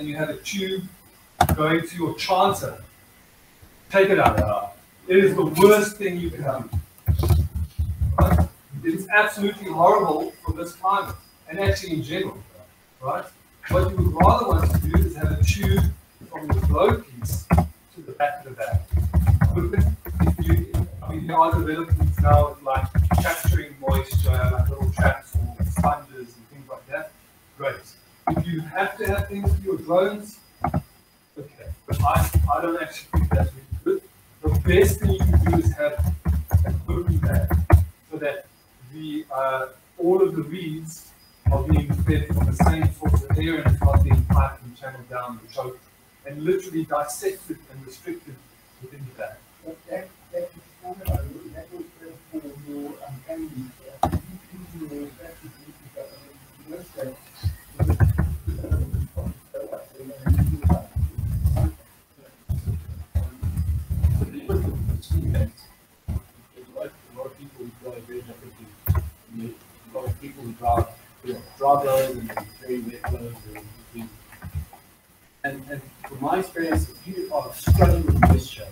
and you have a tube going to your chanter, take it out. It is the worst thing you can have. Right? It is absolutely horrible for this climate, and actually in general. Right? What you would rather want to do is have a tube from the blow piece to the back of the bag. I mean, there are developments now like capturing moisture, like little traps or sponges and things like that. Great. If you have to have things for your drones, okay. But I don't actually think that's really good. The best thing you can do is have an open bag so that the all of the reeds are being fed from the same source of air and it's not being piped and channeled down and choked and literally dissected and restricted within the bag. That was for your candies. A lot of people drive very differently. A lot of people who drive dry blows and very wet blows. And from my experience, if you are struggling with moisture,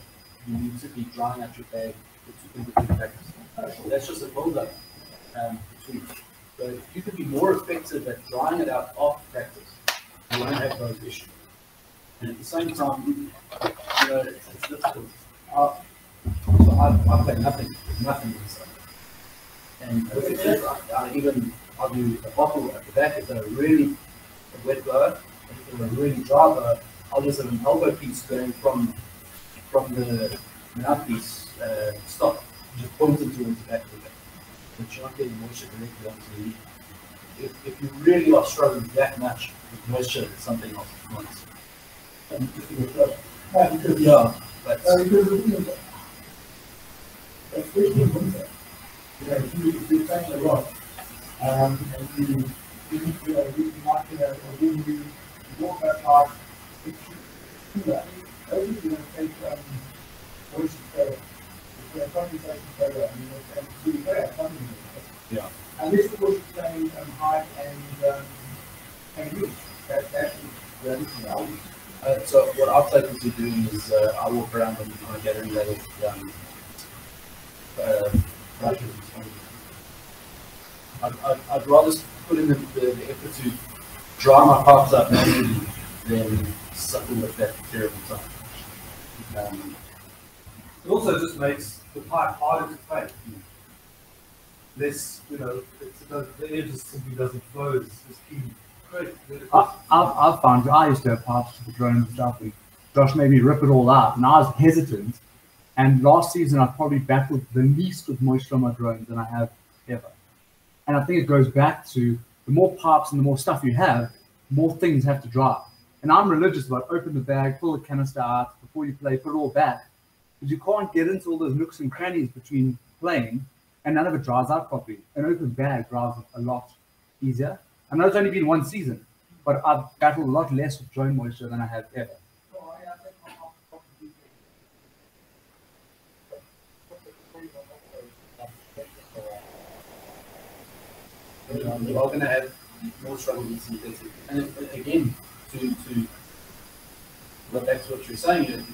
you need to be drying out your bag in between practice. That's just a build-up between. So you could be more effective at drying it out after practice. You won't have those issues. And at the same time, it's difficult. So I play nothing inside. And I'll do a bottle at the back if they're really a wet blower. If they're a really dry blower, I'll just have an elbow piece going from the mouthpiece stop, just pointing towards the back of the bag. But you're not getting moisture directly onto the leaf. If you really are struggling that much with moisture, it's something else. Yeah, but especially in winter, if you're playing a lot, and you might get a wind, you walk that hard, it's cooler. Those are going to take moisture better. If condensation better, and so you better have something. Yeah. Unless of course you're playing height and width. That's the only thing I would. So what I've taken to doing is I walk around on a gathering level brushes. I'd rather put in the effort to dry my pipes up manually than suckle with that terrible time. It also just makes the pipe harder to play. Less, the air just simply doesn't flow. It's key. Great. I've found I used to have pipes for the drone and stuff. And Josh made me rip it all out, and I was hesitant. And last season, I probably battled the least with moisture on my drones than I have ever. And I think it goes back to the more pipes and the more stuff you have, more things have to dry. And I'm religious about open the bag, pull the canister out before you play, put it all back. Because you can't get into all those nooks and crannies between playing, and none of it dries out properly. An open bag dries a lot easier. I know it's only been one season, but I've battled a lot less with drone moisture than I have ever. You're all going to have more trouble with synthetic. And again, to go back to what you're saying, in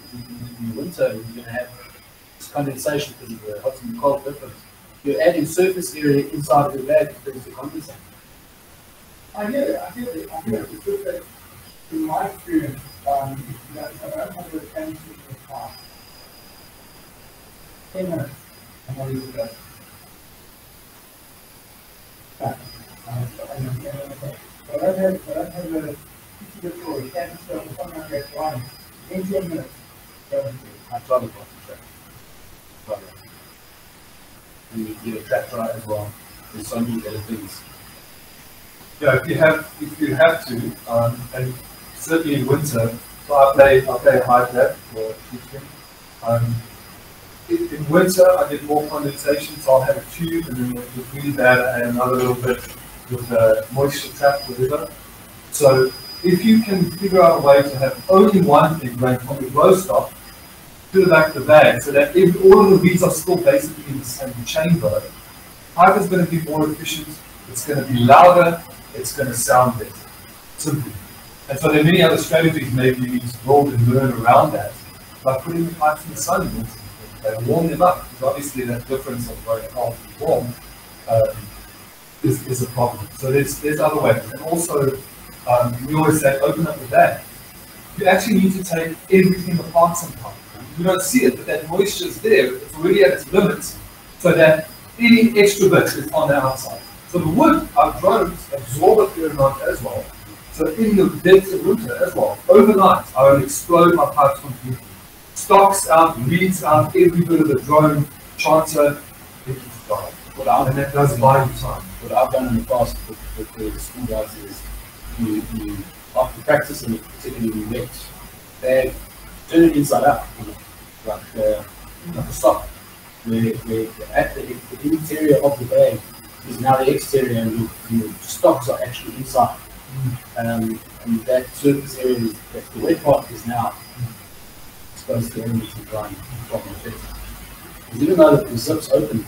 the winter, you're going to have this condensation because of the hot and cold difference. You're adding surface area inside of your bag because of condensation. I get it. It's just that, in my experience, if I don't have the attention to the car, 10 minutes, and I'll leave it go. But I don't have a piece or a canister or something like that flying. In 10 minutes, I try to concentrate. And you get a trap right as well. There's so many better things. Yeah, if you have to, and certainly in winter, so I play a high depth for teaching. In winter, I get more condensation, so I'll have a tube, and then with really bad, I add another little bit with a moisture trap, whatever. So if you can figure out a way to have only one thing going from the blow stop to the back of the bag, so that if all of the reeds are still basically in the same chamber, pipe is going to be more efficient, it's going to be louder, it's going to sound better. Simply. And so there are many other strategies maybe you need to build and learn around that, like putting the pipes in the sun and warm them up, because obviously that difference of going cold and warm is a problem. So there's other ways. And also, we always say, open up the bag. You actually need to take everything apart sometimes. You don't see it, but that moisture is there. It's already at its limits, so that any extra bit is on the outside. So the wood, our drones absorb a fair amount as well. So in the depths of winter as well, overnight, I will explode my pipes completely. Stocks out, reeds out, every bit of the drone, chancer, it is gone. And that does buy you time. What I've done in the past with the school guys is you after practicing, particularly wet, they turn it inside out, like a sock, where at the interior of the bag is now the exterior, and your stocks are actually inside. And that surface area, that the wet part, is now exposed to elements and drying from the effect. Because even though the zip's open,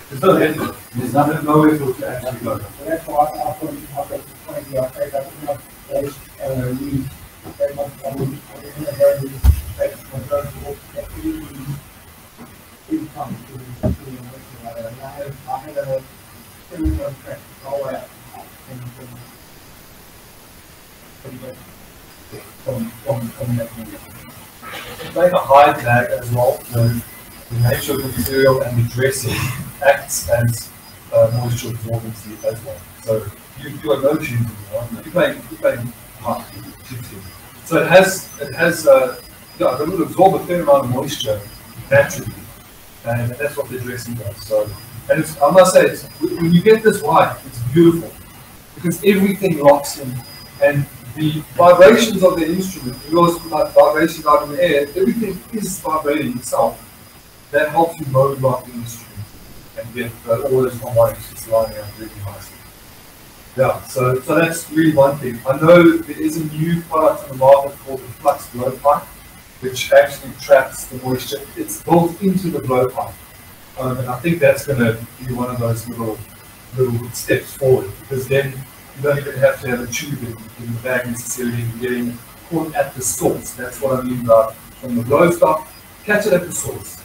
there's no end. There's nothing, no way to actually go. So that's why I thought I've got 20 years I don't know those we very much in a very controversial activity in time to and I had a similar track all out and from that moment. Like a hide bag as well, the nature of the material and the dressing acts as moisture absorbency as well. So you are no shooting, you're playing hard shooting. So it has it will absorb a fair amount of moisture naturally, and that's what the dressing does. So, and it's, I must say, when you get this right, it's beautiful because everything locks in, and the vibrations of the instrument, you always put like vibrations out in the air, everything is vibrating itself. That helps you mode lock the instrument and get all those harmonics just lining up really nicely. Yeah, so that's really one thing. I know there is a new product on the market called the flux blowpipe, which actually traps the moisture. It's built into the blowpipe, and I think that's going to be one of those little steps forward, because then you don't even have to have a tube in the bag necessarily. You're getting caught at the source. That's what I mean by from the blow stop, catch it at the source.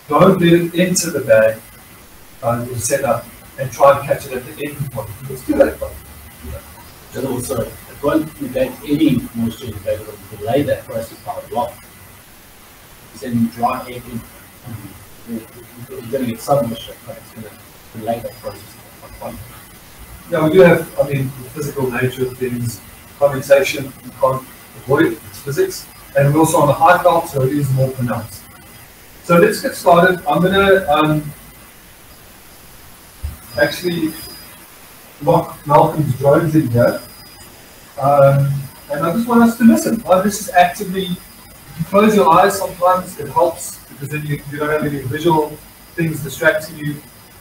Don't let it enter the bag or set up and try and catch it at the end point. It's too late. And also, it won't negate any moisture in the bag, it will delay that process by a lot. Because then you dry air in, you're going to get some moisture, but it's going to delay that process by quite. Yeah, we do have, I mean, the physical nature of things, condensation, you can't avoid it, it's physics. And we're also on the high belt, so it is more pronounced. So let's get started. I'm going to actually lock Malcolm's drones in here. And I just want us to listen. This is actively, if you close your eyes sometimes, it helps, because then you don't have any visual things distracting you.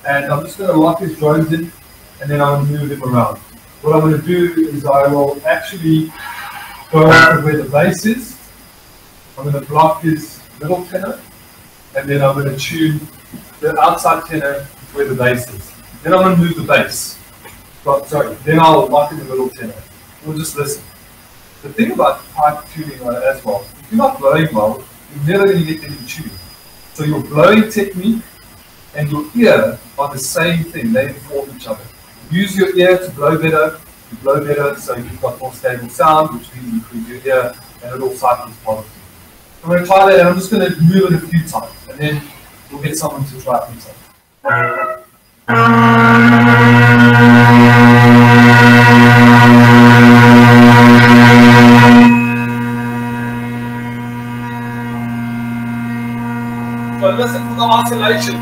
And I'm just going to lock his drones in, and then I'll move him around. What I'm going to do is I will actually go over where the bass is. I'm going to block his middle tenor, and then I'm going to tune the outside tenor where the bass is. Then I'm going to move the bass. Then I'll lock in the middle tenor. We'll just listen. The thing about pipe tuning as well, if you're not blowing well, you're never going to get any tune. So your blowing technique and your ear are the same thing. They inform each other. Use your ear to blow better. You blow better, so you've got more stable sound, which means you improve your ear, and it all cycles positively. I'm going to try that, and I'm just going to move it a few times, and then we'll get someone to try it themselves. So listen for the oscillation.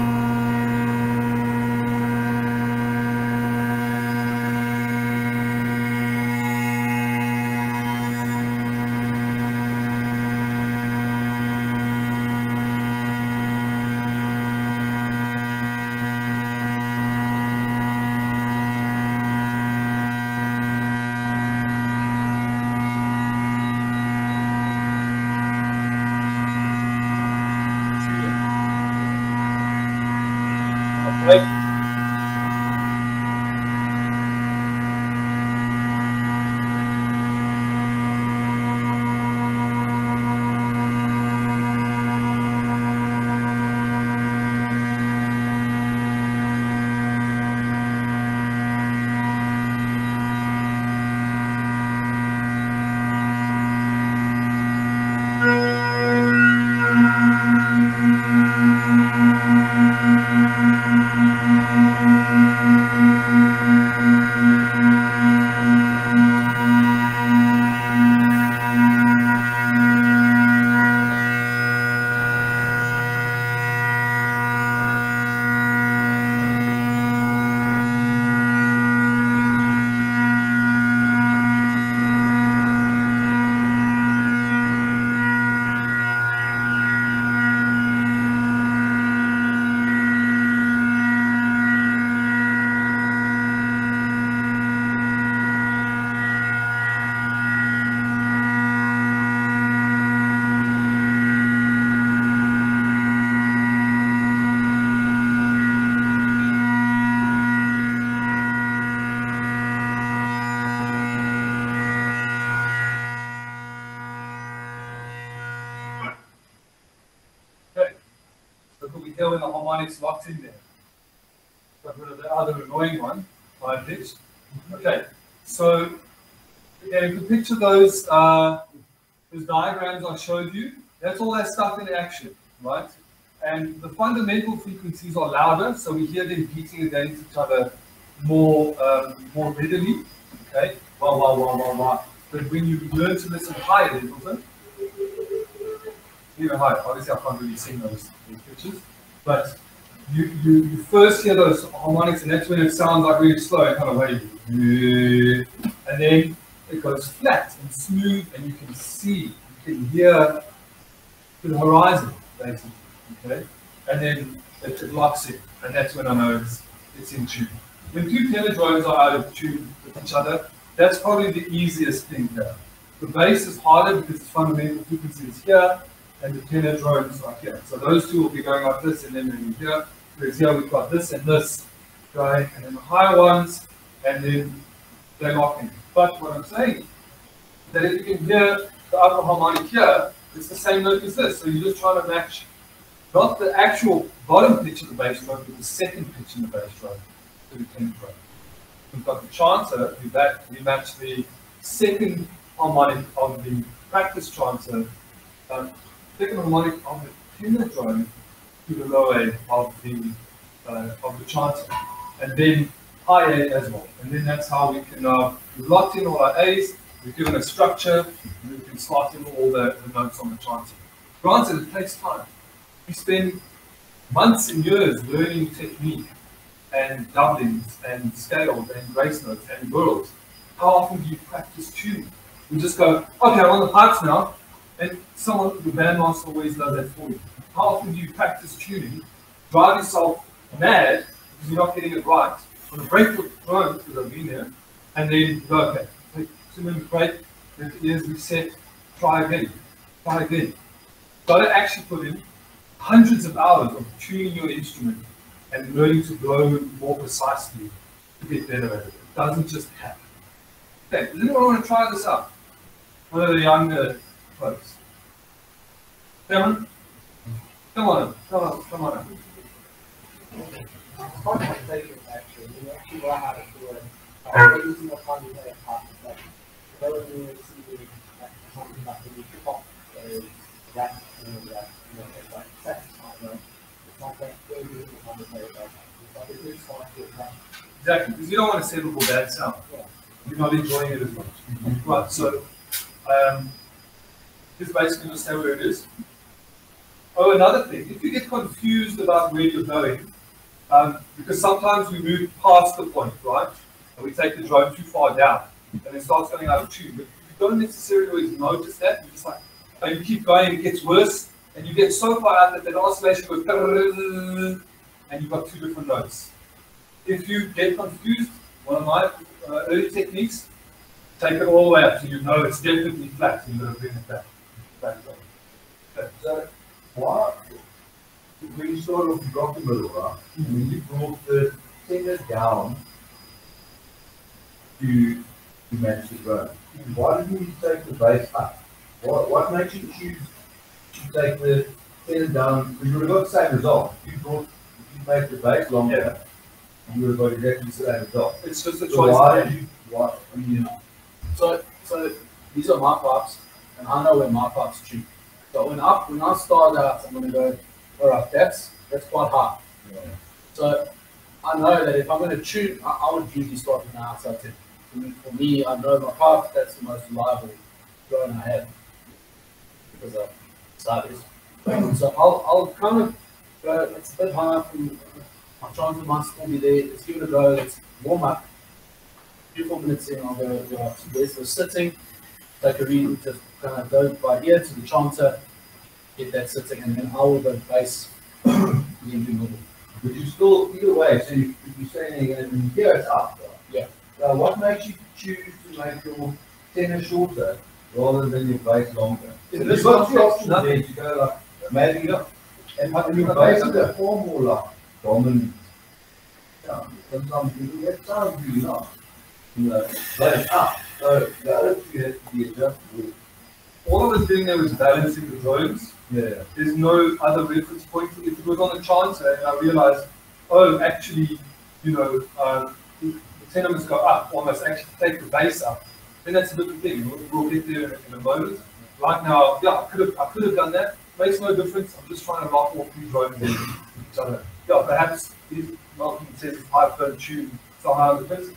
you hear when the harmonic's locked in there. Got rid of the other annoying one, high pitch. Okay, so again, if you picture those diagrams I showed you, that's all that stuff in action, right? And the fundamental frequencies are louder, so we hear them beating against each other more readily. Okay, wah, wah, wah, wah, wah. But when you learn to listen higher levels, even higher, obviously I can't really sing those pitches, but you first hear those harmonics, and that's when it sounds like really slow and kind of wavy. And then it goes flat and smooth, and you can see, you can hear to the horizon, basically. Okay? And then it locks in, and that's when I know it's in tune. When two tenor drones are out of tune with each other, that's probably the easiest thing here. The bass is harder because its fundamental frequency is here, and the tenor drones are here. So those two will be going like this, and then maybe here. Whereas here we've got this and this going, and then the higher ones, and then they lock in. But what I'm saying is that if you can hear the upper harmonic here, it's the same note as this. So you're just trying to match not the actual bottom pitch of the bass drum, but the second pitch in the bass drum to the tenor drum. We've got the chanter, we match the second harmonic of the practice chanter, second harmonic of the tenor drum to the low A of the chanter, and then high A as well. And then that's how we can we've locked in all our A's, we've given a structure, and we can slot in all the notes on the chanter. Granted, it takes time. We spend months and years learning technique and doublings and scales and grace notes and whirls. How often do you practice tuning? You just go, okay, I'm on the pipes now, and someone, the bandmaster always does that for you. How often do you practice tuning, drive yourself mad because you're not getting it right? On the break for drones, because I've been there, and then you go, okay, take 2 minutes break, let the ears reset, try again. Got to actually put in hundreds of hours of tuning your instrument and learning to blow more precisely to get better at it. It doesn't just happen. Okay, does anyone want to try this out? One of the younger folks. Come on. It's quite complicated actually. You actually learn how to do it. We're using a funny way of talking like whenever you see something like the hip hop rap and it's like sex, right? It's not that way we use a funny way of it's like a good song to it. Exactly, because you don't want to sample bad sound. Yeah. You're not enjoying it as much. Right, so it's basically just say where it is. Oh, another thing, if you get confused about where you're going, because sometimes we move past the point, right? And we take the drone too far down, and it starts going out of tune. But you don't necessarily always notice that. You're just like, and you keep going, it gets worse, and you get so far out that the oscillation goes, and you've got 2 different notes. If you get confused, one of my early techniques, take it all the way up so you know it's definitely flat, and you're going to bring it back. Okay. So, why, when you start off, you drop the middle, right? When you brought the tenor down to match the drum, why didn't you take the bass up? What makes you choose to take the tenor down? Because you would have got the same result. If you make the bass longer, Yeah. you would have got exactly the same result. It's just a choice. So So these are my pipes, and I know where my pipes tune. So when I start out, I'm going to go, all right, that's quite high. Yeah. So I know that if I'm going to tune, I would usually start with an outside tip. For me, I know my pipe, that's the most reliable drone I have because of studies. So I'll kind of go, it's a bit high from my chances might still be there. Let's give it a go, let's warm up. 3-4 minutes in, I'll go up to where's the sitting, take a reading, just kind of go by ear to the chanter, get that sitting, and then I will go bass into middle. But you still, either way, so if you're saying you're going to hear it's up, right? Yeah. So what makes you choose to make your tenor shorter rather than your bass longer? In You've this got 2 context, options there to go like, maybe not. And your bass is a far more like dominant sound. Sometimes you get sound really nice. But it's up. So the other 2 has to be adjusted with all I was doing there was balancing the drones. Yeah. There's no other reference point. If it was on the chanter and I realized, oh, actually, the tenements go up, or must actually take the base up, then that's a different thing. We'll get there in a moment. Right now, yeah, I could have done that. Makes no difference. I'm just trying to lock all three drones in each other. Yeah, perhaps Malcolm says it's high per tune, so high on the fence.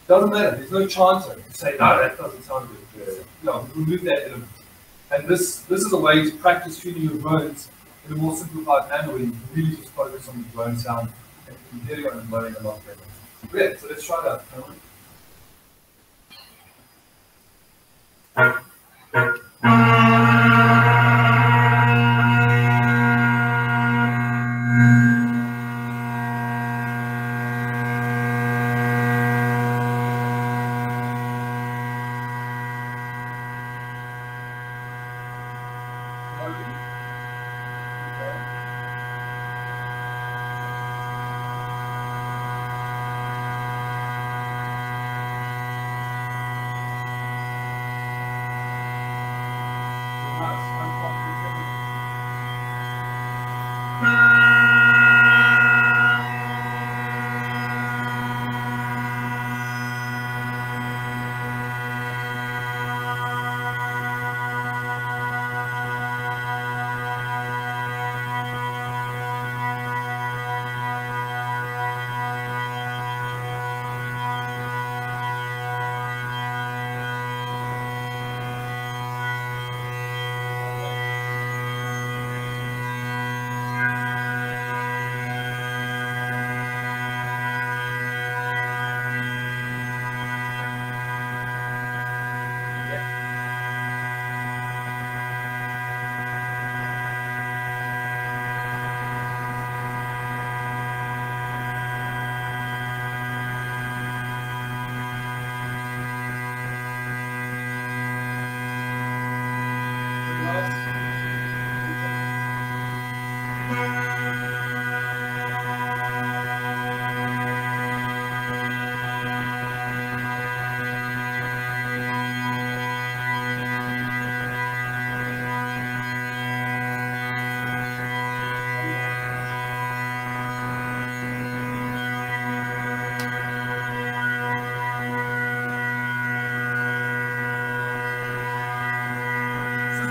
Doesn't matter. There's no chancer to say, no, that doesn't sound good. No, remove that element. And this is a way to practice tuning your drones in a more simplified manner where you really just focus on the drone sound and you can hear it and learning a lot better. Great, so let's try that.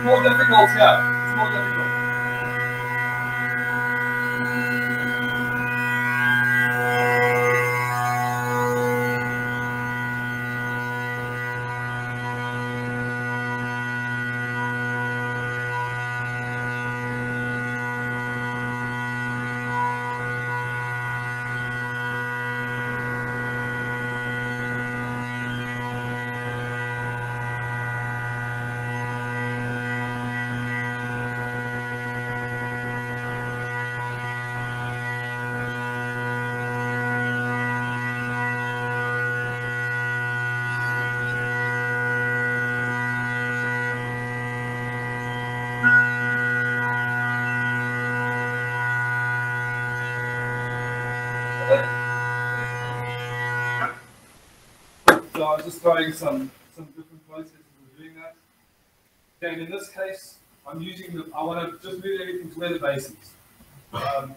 More difficult, yeah. It's more difficult. So I was just throwing some different processes of doing that. Okay, and in this case, I'm using I want to just move everything to where the base is. And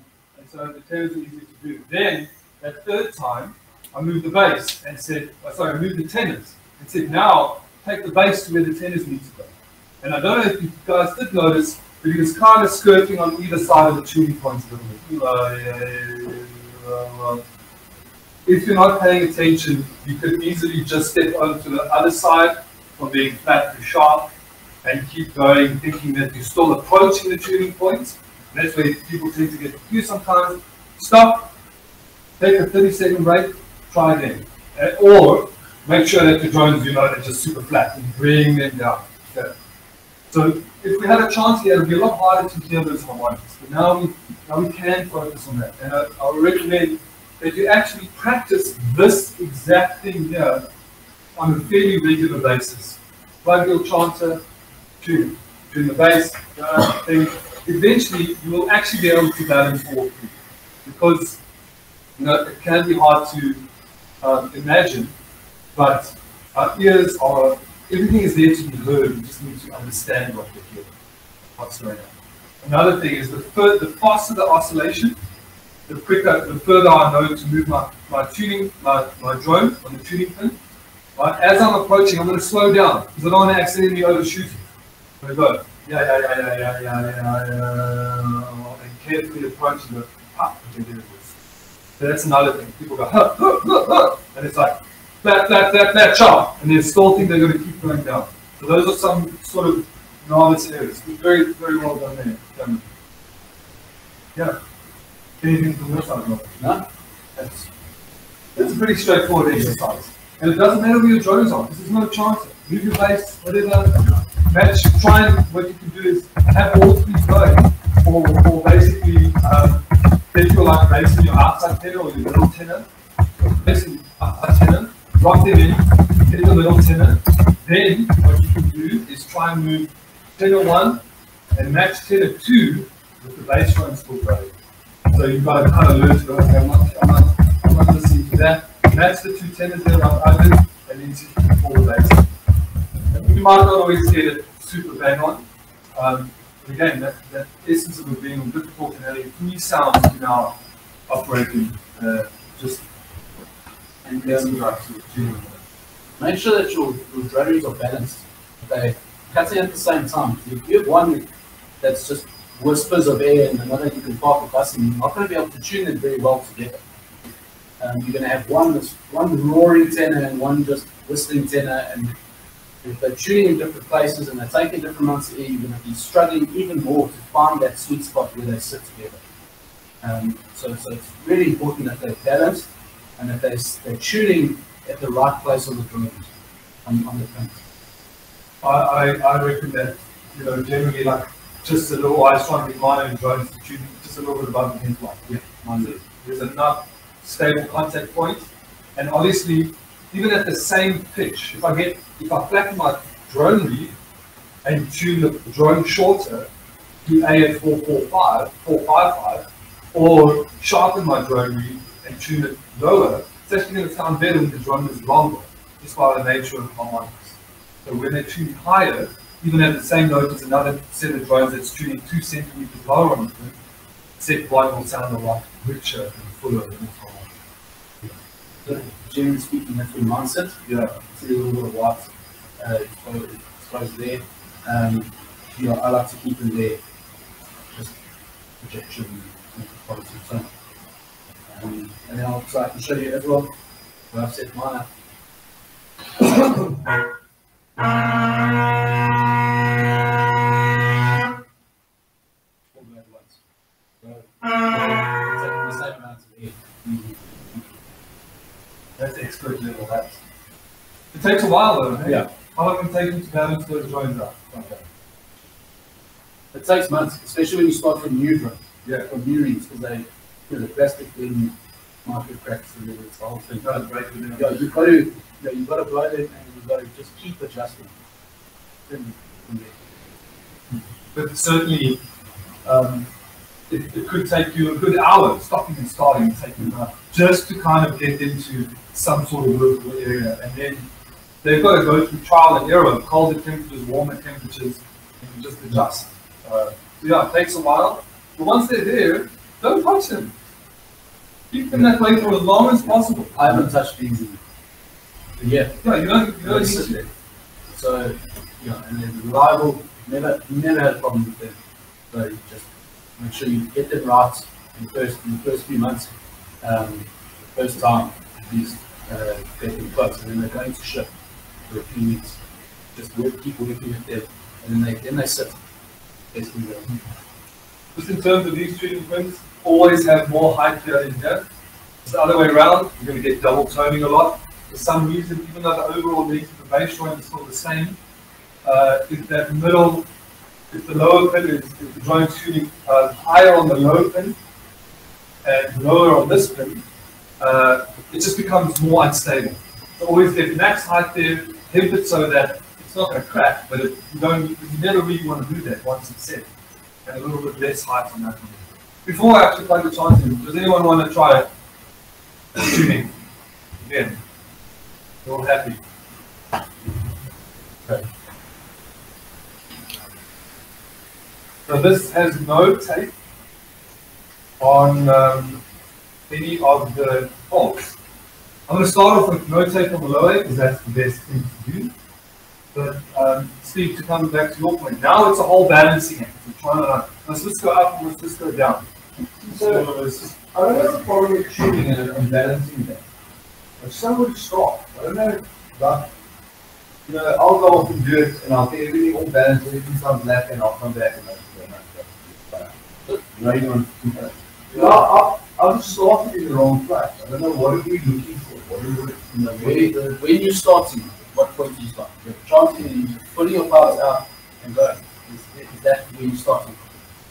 so the tenors are easy to do. Then, that third time, I moved the bass and said, I moved the tenors and said, now take the bass to where the tenors need to go. And I don't know if you guys did notice, but he was kind of skirting on either side of the tuning points a little bit. If you're not paying attention, you could easily just step onto the other side from being flat to sharp and keep going, thinking that you're still approaching the tuning points. That's where people tend to get confused sometimes. Stop, take a 30-second break, try again. Or make sure that the drones are just super flat and bring them down. Okay. So if we had a chance here, it would be a lot harder to hear those harmonics. But now we can focus on that. And I would recommend that you actually practice this exact thing here on a fairly regular basis. Plug your chanter, tune the bass, thing. Eventually, you will actually be able to balance all three. Because it can be hard to imagine, but our ears everything is there to be heard. You just need to actually understand what they're hearing, what's going on. Another thing is the faster the oscillation, the further I know to move my tuning, my drone on the tuning pin. Right? As I'm approaching, I'm going to slow down because I don't want to accidentally overshoot it. I'm going to go, and carefully approach and go, okay, there it is. So that's another thing. People go, and it's like, flat, sharp, and they still think they're going to keep going down. So those are some sort of novice areas. Very, very well done there. Yeah. Anything from your side, Rob? No? That's a pretty straightforward exercise. And it doesn't matter where your drones are. This is no chance. Move your base, whatever. Match, try and what you can do is have all three going, or basically take your like base in your outside tenor or your middle tenor. Basically, outside tenor, drop them in, hit the middle tenor. Then what you can do is try and move tenor 1 and match tenor 2 with the bass drum still going. So you've got to kind of learn to go, okay, I'm not listening to that. Match the two tenors there around open and then see for the bass. And you might not always get it super bang on. But again, that essence of it being difficult and having three sounds in our operating just and make sure that your drones are balanced. They're cutting at the same time. If you have one that's just whispers of air and another you can park a bus, and you're not going to be able to tune them very well together. You're going to have one roaring tenor and one just whistling tenor, and if they're tuning in different places and they're taking different amounts of air, you're going to be struggling even more to find that sweet spot where they sit together. So it's really important that they're balanced and that they're tuning at the right place on the drums, on the pins. I reckon that, generally like just a little, I was trying to get mine and drones to tune just a little bit above the head line. Yeah, there's enough stable contact points, and obviously even at the same pitch, if I flatten my drone reed and tune the drone shorter to A at 455, or sharpen my drone reed and tune it lower, it's actually going to sound better when the drum is longer, just by the nature of harmonics. So when they tune higher, even at the same note as another set of drones that's tuning 2 centimeters lower on the pin, set 1 will sound a lot richer and fuller than its harmonic. So, generally speaking, that's your mindset. Yeah. See a little bit of white exposed there. I like to keep in there just projection and quality. So, and then I can show you as well where I've set mine up. That's expert level. It takes a while though, hey? Yeah. How long can it take you to balance those drones out? Okay. It takes months, especially when you start from new drones. Yeah. From new reeds, because the plastic then micro cracks and then it's the whole thing. You've got to break them in. Yeah, you've got to blow them and you've got to just keep adjusting. But certainly, it could take you a good hour, stopping and starting, and taking an hour, just to kind of get into some sort of workable area. And then they've got to go through trial and error, colder temperatures, warmer temperatures, and just adjust. So yeah, it takes a while. But once they're there, don't touch them. Keep them that way for as long as possible. I haven't touched these in a year. Yeah, you don't need to. So, and they're reliable, never had a problem with them. So you just make sure you get them right in the first few months. First time, at least, get them close, and then they're going to ship for a few weeks. Just keep working with them, and then they sit. Basically, just in terms of these tuning pins, always have more height here than here. It's the other way around. You're going to get double toning a lot. For some reason, even though the overall length of the bass drum is still the same, if the lower pin is the drum tuning higher on the lower pin and lower on this pin, it just becomes more unstable. So always get max height there, hip it so that it's not going to crack, but you never really want to do that once it's set, and a little bit less height on that one. Before I actually plug the chance in, does anyone want to try tuning again? You're all happy. Okay. So this has no tape on any of the bolts. I'm going to start off with no tape on the lower because that's the best thing to do. But Steve, to come back to your point, now it's a whole balancing act. We're trying to, let's just go up and let's just go down. So, I don't have a problem with tuning and balancing that. If somebody stop, I don't know, but, you know, I'll go off and do it and I'll get everything all balanced, everything sounds left and I'll come back and I'll do it. You know, you want to, I'll just start in the wrong place. I don't know what are we looking for. What are we, you know, When you're starting, what point do you start? You're chanting, you're pulling your powers out and going. Is that when you're starting?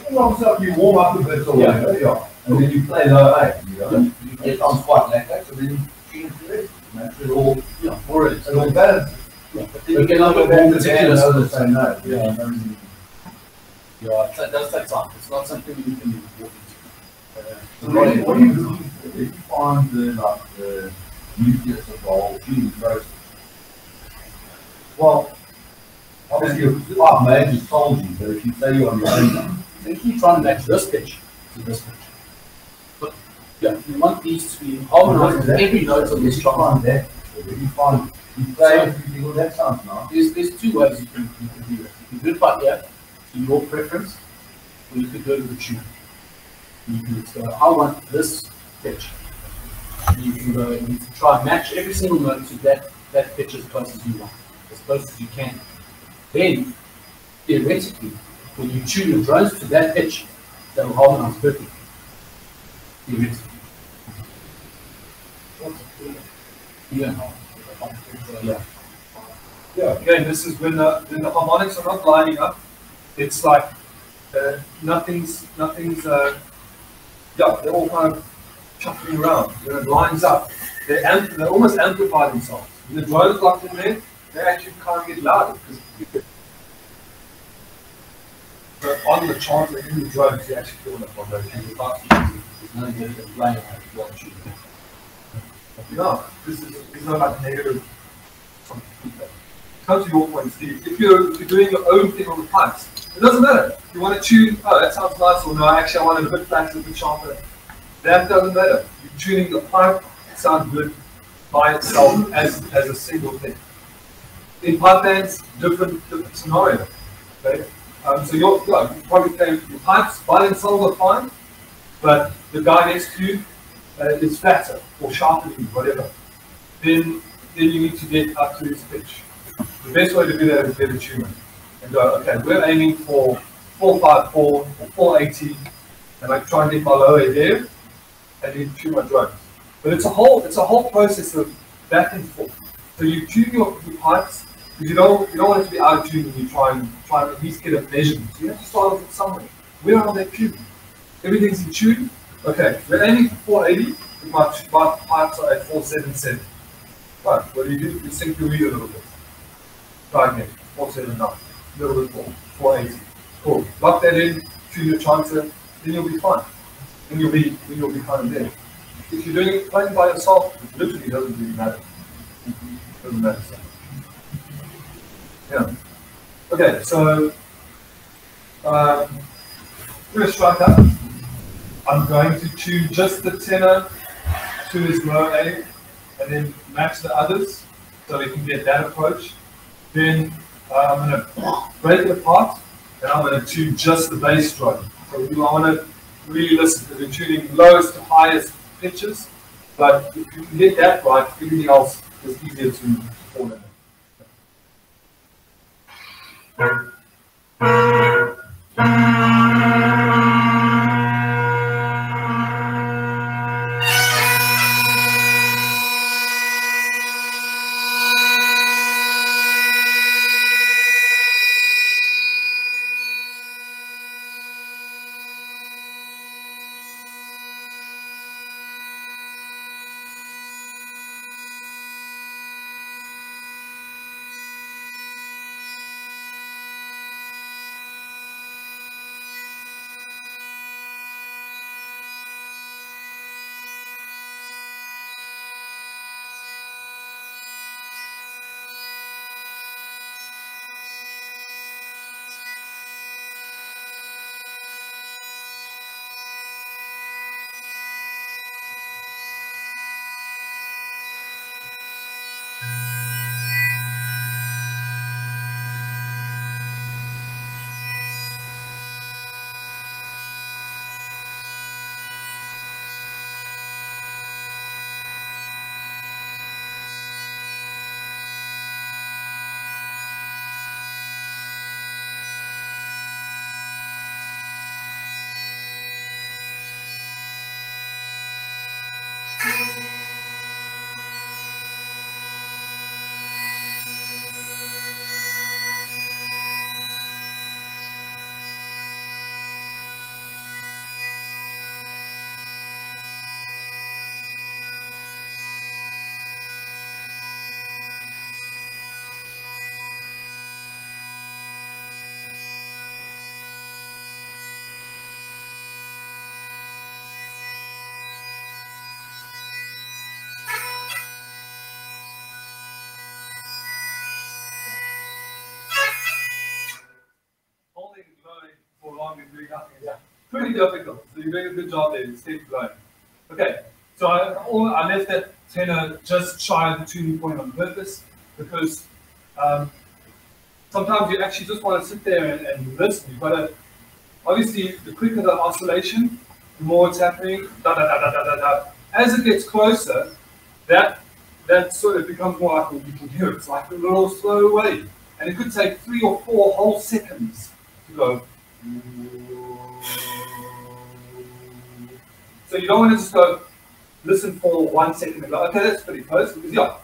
Well, you warm up a bit or whatever, and then you play low A, you know. It sounds quite like that, so then you tune to it. Make it all, for it, all balanced. But then you get over more particular others say no. It does take time. It's not something you can walk into. So what do you do if you find the nucleus of the whole tuning process? Well, obviously your major told you, but if you say you're on your own, then keep trying back to this pitch, to this pitch. But yeah, you want these to be harmonized with every note on this chart. You find you play and you think, well, that sounds nice. There's two ways you can do it. You can do it by ear, to your preference, or you could go to the tune. You can go, I want this pitch. You can go and you can try and match every single note to that pitch as close as you want, as close as you can. Then, theoretically, when you tune your drones to that pitch, that will harmonize perfectly. Theoretically. Yeah. Again, this is when the harmonics are not lining up. It's like nothing's they're all kind of shuffling around. When it lines up, they almost amplify themselves. When the drone's locked in there, they actually can't get louder because on the chart in the drones, you actually feel it on those. There's no negative playing while shooting. No, this is not like negative. Come to your point, Steve. If you're doing your own thing on the pipes, it doesn't matter. If you want to tune, oh, that sounds nice, or no, actually I want it a bit flatter, a bit sharper. That doesn't matter. You're tuning the pipe, it sounds good by itself as a single thing. In pipe bands, different scenario. Okay? So you probably play your pipes by themselves are fine, but the guy next to you is fatter or sharper than you, whatever. Then you need to get up to his pitch. The best way to do that is get a tuner and go, okay, we're aiming for 454 or 480, and I try and get my lower there, and then tune my drones. But it's a whole process of back and forth. So you tune your pipes because you don't want it to be out of tune when you try and at least get a measurement. So you have to start off with somewhere. Where are they tuned? Everything's in tune. Okay, we're aiming for 480. My pipes are at 477. Right, what do? You sync your read a little bit. Try again, 479, a little bit more, 480. Cool. Lock that in, tune your chanter, then you'll be fine. Then you'll be kind of there. If you're doing it playing by yourself, it literally doesn't really matter. It doesn't matter. Yeah. Okay, so I'm going to strike up. I'm going to tune just the tenor to his low A, and then match the others so we can get that approach. Then I'm going to break it apart, and I'm going to tune just the bass drone. So I want to really listen to the tuning lowest to highest pitches, but if you can get that right, everything else is easier to fall in. long and doing nothing. Yeah. Pretty difficult. So you're doing a good job there. You stay going. Okay. So I left that tenor just shy of the tuning point on purpose because sometimes you actually just want to sit there and listen. You've got to, obviously, the quicker the oscillation, the more it's happening. Da, da, da, da, da, da, da. As it gets closer, that sort of becomes more like you can hear it. It's like a little slow wave. And it could take 3 or 4 whole seconds to go. So you don't want to just go listen for 1 second and go, okay, that's pretty close, because yeah,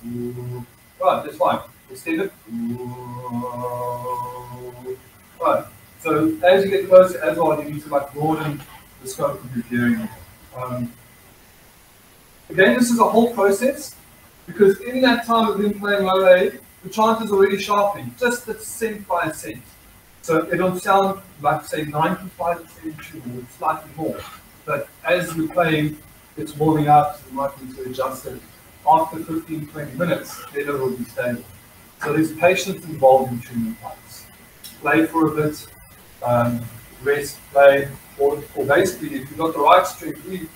right, that's fine. Extend it. Right. So as you get closer as well, you need to like broaden the scope of your hearing. Again, this is a whole process, because in that time of him playing low A, the chant is already sharpening, just a cent by a cent. So it'll sound like, say, 95% true, or slightly more. But as you're playing, it's warming up, so you might need to adjust it. After 15, 20 minutes, then it will be stable. So there's patience involved in tuning pipes. Play for a bit, rest, play, or basically, if you've got the right string,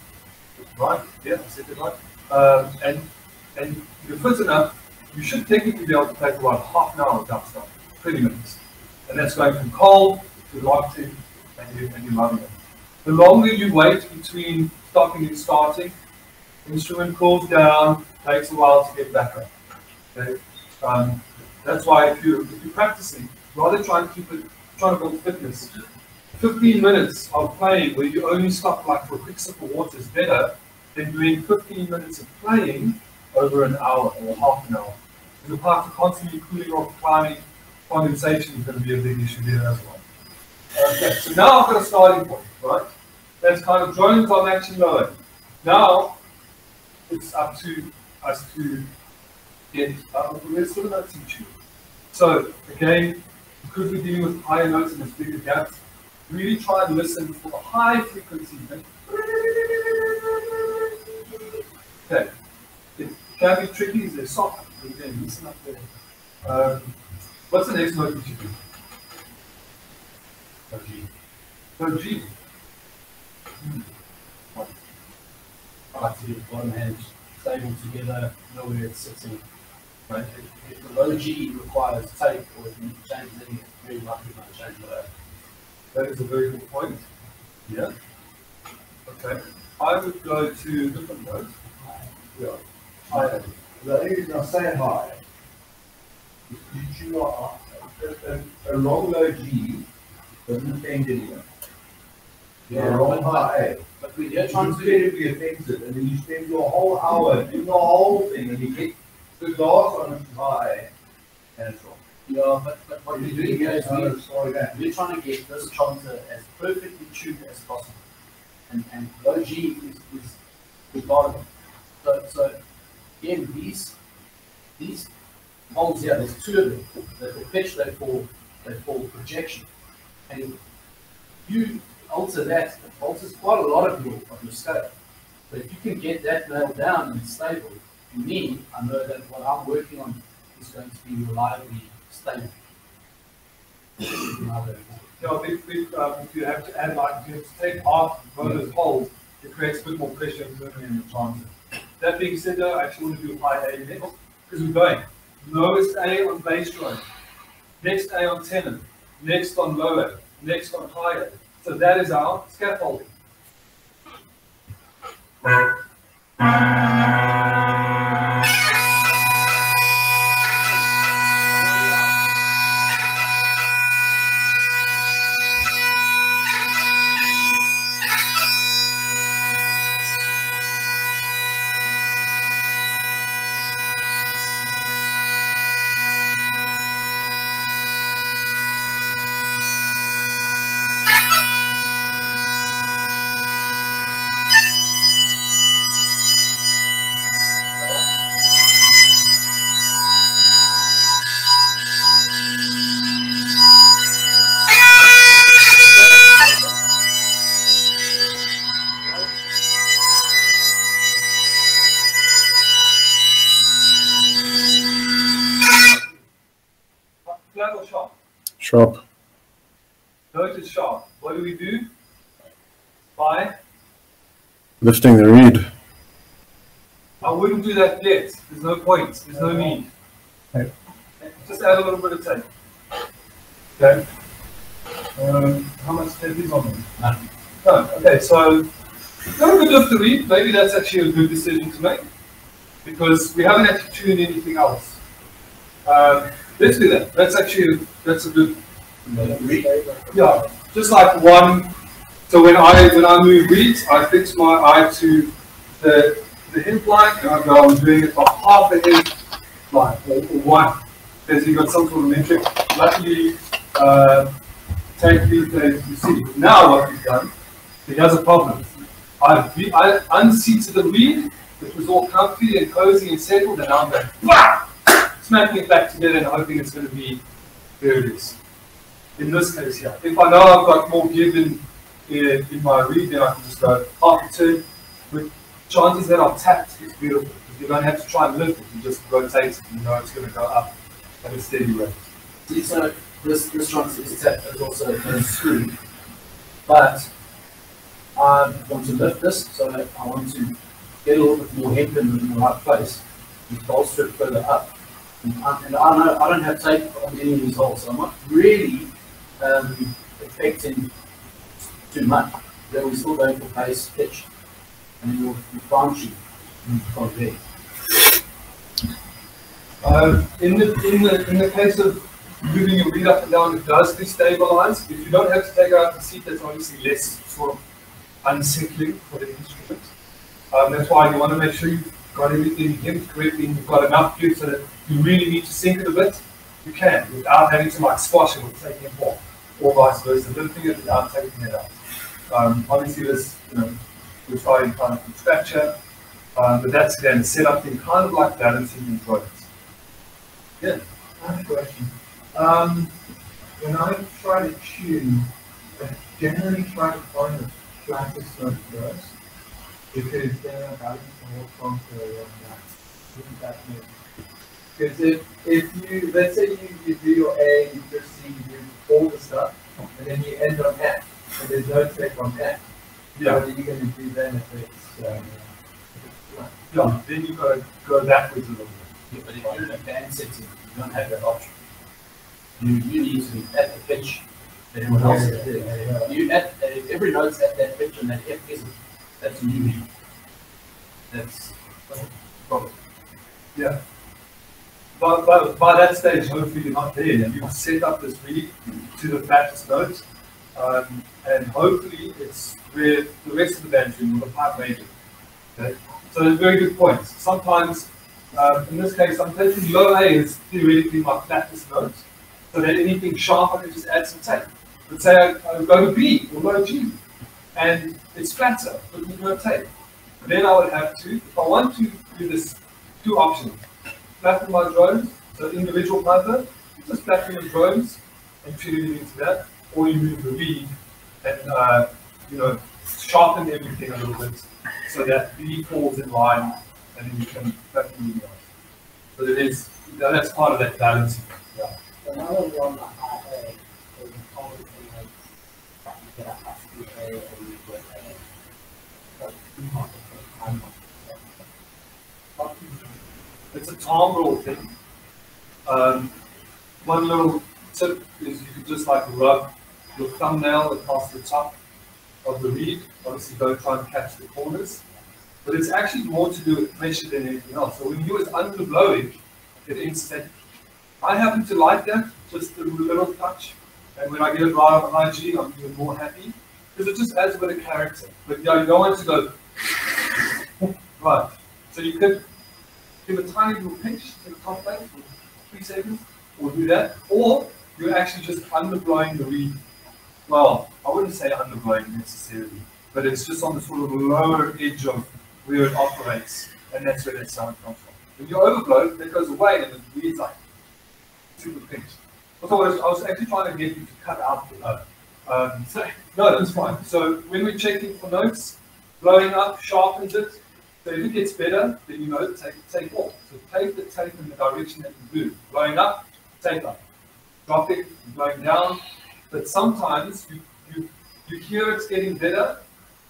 right, yeah, I said it right, and you're fit enough, you should technically be able to play for about half an hour of dubstep, 20 minutes. And that's going from cold to locked in, and you're loving it. The longer you wait between stopping and starting, the instrument cools down, takes a while to get back up. Okay? That's why if you're practicing, rather trying to build fitness. 15 minutes of playing where you only stop like for a quick sip of water is better than doing 15 minutes of playing over an hour or half an hour. The pipes are constantly cooling off, climbing, condensation is going to be a big issue there as well. Okay, so now I've got a starting point, right? That's kind of drones on action lower. Now it's up to us to get we're still not teaching. So again, because we're dealing with higher notes and there's bigger gaps, really try and listen for the high frequency. Okay. It can be tricky, is they're soft. Again, listen up there. What's the next note that you do? No G. No G. I like to do the bottom hand stable together, know where it's sitting. Right? If the low G requires tape or if you need to change anything, it's very likely going to change low. That is a very good point. Yeah. Okay. I would go to different notes. Yeah. The only reason I say high is you are a long low G doesn't offend anyone. Yeah, a long high A. But when you're trying It's to incredibly offensive, and then you spend your whole hour doing the whole thing, and you get the glass on it high A, and it's wrong. yeah, but what we're doing here is Sorry, that. we're trying to get this chanter as perfectly tuned as possible. And low G is bottom. So again, these holes here, there's 2 of them. The pitch they fall projection. And if you alter that, it alters quite a lot of your scale. But if you can get that nailed down and stable, to me, I know that what I'm working on is going to be reliably stable. Yeah, if you have to add like, if you have to take half one of those holes, it creates a bit more pressure internally in the transit. That being said though, I actually want to do high A next, because we're going lowest A on bass drum, next A on tenor, next on low A, next on high A. So that is our scaffolding. Flat or sharp? Sharp. Note is sharp. what do we do? By Lifting the reed. I wouldn't do that yet. There's no point. There's no need. Okay. Just add a little bit of tape. Okay. How much tape is on them? None. No. Okay. So not a good lift the reed. Maybe that's actually a good decision to make because we haven't actually tuned anything else. Let's do that. That's a good. Yeah. Just like one. So when I move reeds, I fix my eye to the hip line, and I go, I'm doing it for half a hip line, or one. Because you've got some sort of metric. Luckily, take these days, you see. Now what we've done, he has a problem. I unseated the reed, which was all comfy and cozy and settled, and now I'm going, wah! Smacking it back together and hoping it's going to be, there it is. In this case here. If I know I've got more give in my reed, then I can just go half a turn. With chances that I've tapped, it's beautiful. Because you don't have to try and lift it, you just rotate it, you know it's going to go up at a steady rate. See, so this transfer is tapped as also a screw. But I want to lift this, so I want to get a little bit more hemp in the right place and bolster it further up. And I know I don't have tape on any of these holes, so I'm not really affecting too much. Then we're still going for base pitch, and then we'll fine tune from there. In the case of moving your reed up and down, it does destabilize. If you don't have to take out the seat, that's obviously less sort of unsettling for the instrument. That's why you want to make sure you've got everything hemmed correctly and you've got enough give so that you really need to sink it a bit. You can without having to like squash it or taking it off, or vice versa, lifting it without taking it out. Obviously, this, we're trying kind of from scratch here, but that's again a setup thing, kind of like balancing in products. Yeah, I have a question. When I try to tune, I generally try to find the flattest note first, because then I'm having some more control on that. Wouldn't that make? Because if you, let's say you do your A, you just C, you do all the stuff, and then you end on F, and there's no take on F. Yeah. What are you going to do then if it's flat? Yeah, then you've got to go backwards a little bit. Yeah, but if you're in a band setting, you don't have that option. You need to be at the pitch that everyone else is there. You if every note's at that pitch and that F isn't, that's a new read. That's a problem. Yeah. But by that stage, hopefully you're not there. You've set up this reed to the flattest note, and hopefully it's where the rest of the band's doing, or the pipe major. Okay? So there's very good points. Sometimes, in this case, I'm taking low A as theoretically my flattest note, so that anything sharp I can just add some tape. Let's say I go to B or low G, and it's flatter, but with no tape. Then I would have to, if I want to do this, two options. Flatten my drones, so individual piper, just flatten your drones and feed it into that, or you move the reed and sharpen everything a little bit so that B falls in line and then you can flatten the yards. So that's part of that balancing. Yeah. Another one that I heard is a common thing that you get a husky A or you get A. But you have to take time off. It's a time rule thing. One little tip is you can just like rub your thumbnail across the top of the reed. Obviously don't try and catch the corners. But it's actually more to do with pressure than anything else. So when you was underblowing, it instantly. I happen to like that, just a little touch. And when I get it right on high G, I'm even more happy. Because it just adds a bit of character. But yeah, you don't want to go right. So you could give a tiny little pinch to the top plate for 3 seconds, or do that, or you're actually just underblowing the reed. Well, I wouldn't say underblowing necessarily, but it's just on the sort of lower edge of where it operates, and that's where that sound comes from. When you overblow, that goes away, and the reed's like super pinch. Also, I was actually trying to get you to cut out the note. No, that's fine. So when we're checking for notes, blowing up sharpens it. So if it gets better, then you know take the tape off. So take the tape in the direction that you move. Blowing up, tape up. Dropping, blowing down. But sometimes you You hear it's getting better,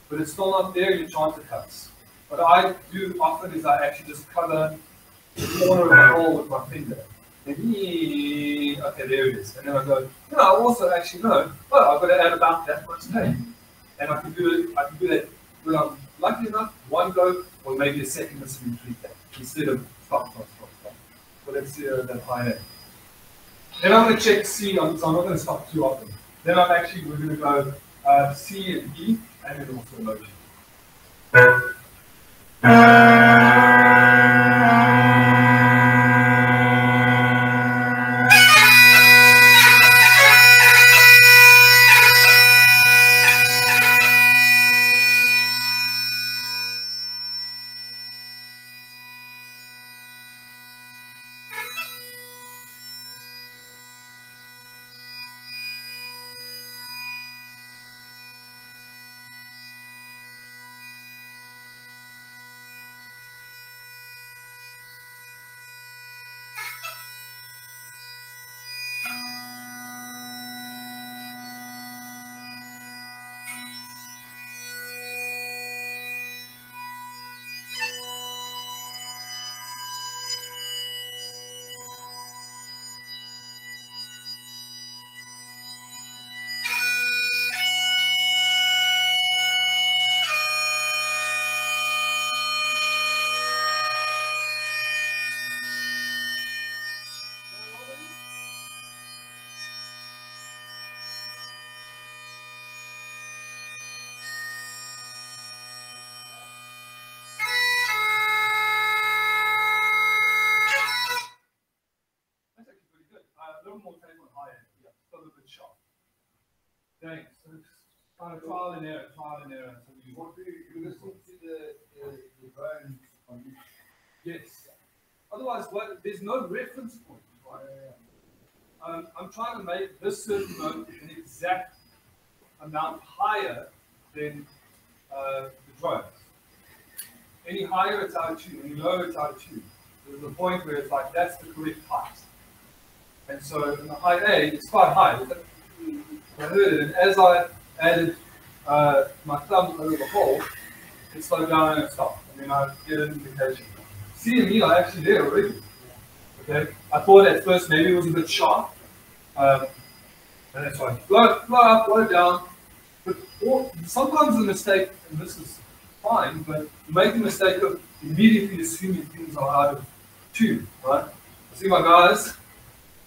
but it's still not there, your chance it cuts. What I do often is I actually just cover the corner of the hole with my finger. Okay, there it is. And then I go, I also actually know, I've got to add about that much tape. And I can do that when I'm lucky enough, one go, or maybe a second or something between that, instead of stop. But let's see that high end. Then I'm going to check C, so I'm not going to stop too often. Then we're going to go C and E, and then also low G. Thanks. So it's kind of trial and error. So You listen to the drones on YouTube. yes. Otherwise, there's no reference point, right? I'm trying to make this certain note an exact amount higher than the drones. Any higher, it's out of tune. Any lower, it's out of tune. There's a point where it's like, that's the correct height. And so in the high A, it's quite high. I heard it, and as I added my thumb over the hole, it slowed down and stopped. I mean, I get an indication. C and E are actually there already. Okay, I thought at first maybe it was a bit sharp, and that's why blow up, blow down. But sometimes the mistake, and this is fine, but you make the mistake of immediately assuming things are out of tune, right? I see my guys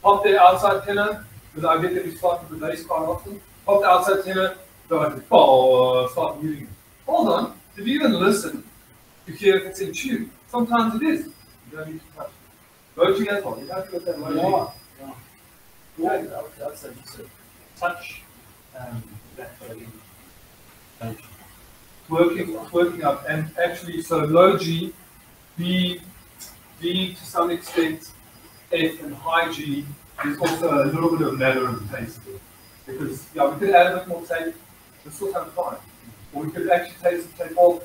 pop their outside tenor, because I get them to start with the bass quite often. Pop the outside tenor, start muting it. Hold on, did you even listen to hear if it's in tune? Sometimes it is. You don't need to touch it. Low G as well. You have to get that low G. Yeah, that's just a touch. That Working up, and actually, so low G, B to some extent, F, and high G is also a little bit of a matter of taste. Because, we could add a bit more tape, but still sound fine. Or we could actually take the tape off,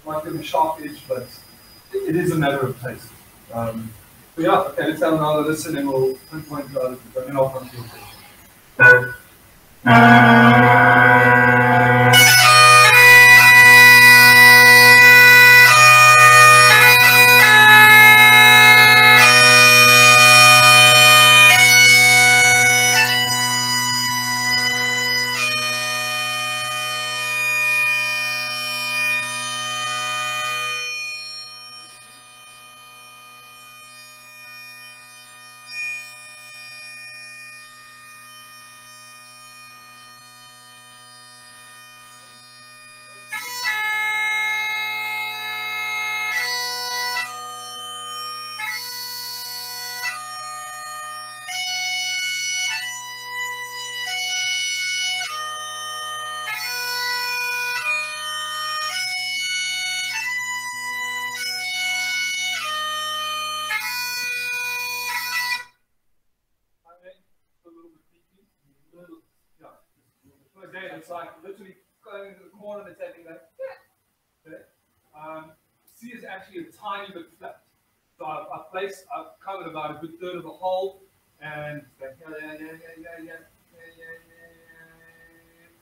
might give them a sharp edge, but it is a matter of taste. But okay, let's have another listen and we'll pinpoint the other things. I mean, I'll come to your question. It's like literally going into the corner and taking that. Okay. C is actually a tiny bit flat. So I've covered about a good third of the hole, and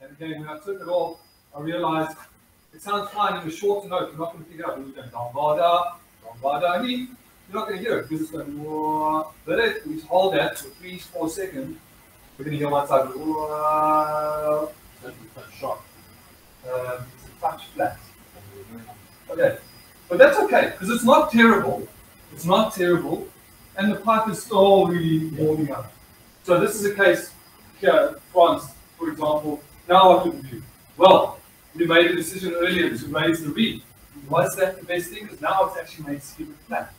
then again, when I took it off, I realized it sounds fine in a shorter note. You're not going to pick it up. When you're going dong-ba-da, you're not going to hear it because it's going wah. But if we hold that for 3-4 seconds, we're going to hear one side go wah. That's a touch sharp. It's a touch flat. Okay, but that's okay because it's not terrible. It's not terrible, and the pipe is still really warming up. So this is a case here, France, for example. Now what do we do? Well, we made a decision earlier to raise the reed. Was that the best thing? Because now it's actually made super flat.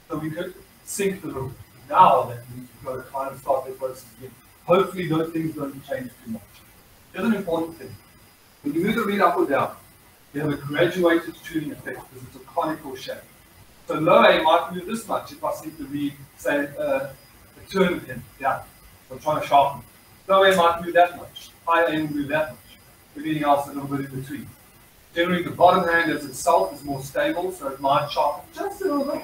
So we could sink the room. Now that means we've got to kind of start the process again. Hopefully those things don't change too much. Here's an important thing. When you move the reed up or down, you have a graduated tuning effect because it's a conical shape. So low A might move this much if I sink the reed, say, a turn of him down. I'm trying to sharpen. Low A might move that much. High A will move that much. Everything else a little bit in between. Generally, the bottom hand as itself is more stable, so it might sharpen just a little bit.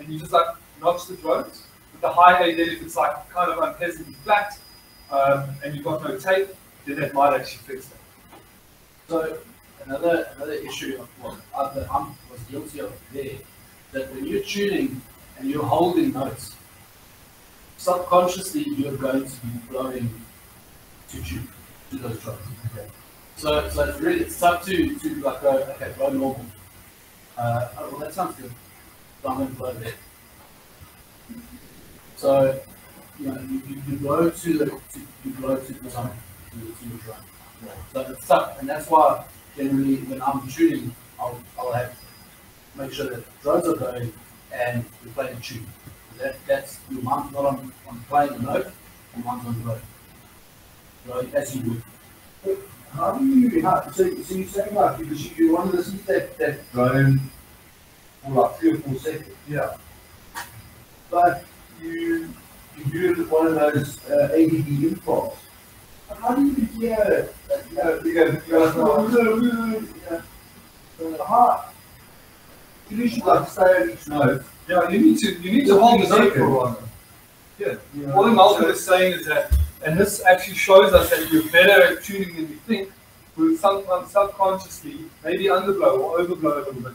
And you just like notch the drones. With the high A, then if it's like kind of unpleasantly flat, and you've got no tape, then that might actually fix that. So another issue of what I was guilty of there, that when you're tuning and you're holding notes, subconsciously you're going to be blowing to tune to those drones. Okay. So it's really it's tough to like go, okay, blow normal. Oh, well that sounds good. So I'm going to blow there. So you know you blow to the zone, to the drum. So it's tough, and that's why generally when I'm tuning, I'll have make sure that drones are going and we play a tune. That's your mind's not on playing a note, your mind's on the road. So as you would. How do you, so you're saying like, because you want to listen to that drone for like 3 or 4 seconds. Yeah. But you do it with one of those ADD improvs. How do you hear, you should like stay on each note. Yeah, you need to hold the note for a while. Yeah. What Malcolm is saying is that, and this actually shows us that you're better at tuning than you think. We'll sometimes subconsciously maybe underblow or overblow a little bit,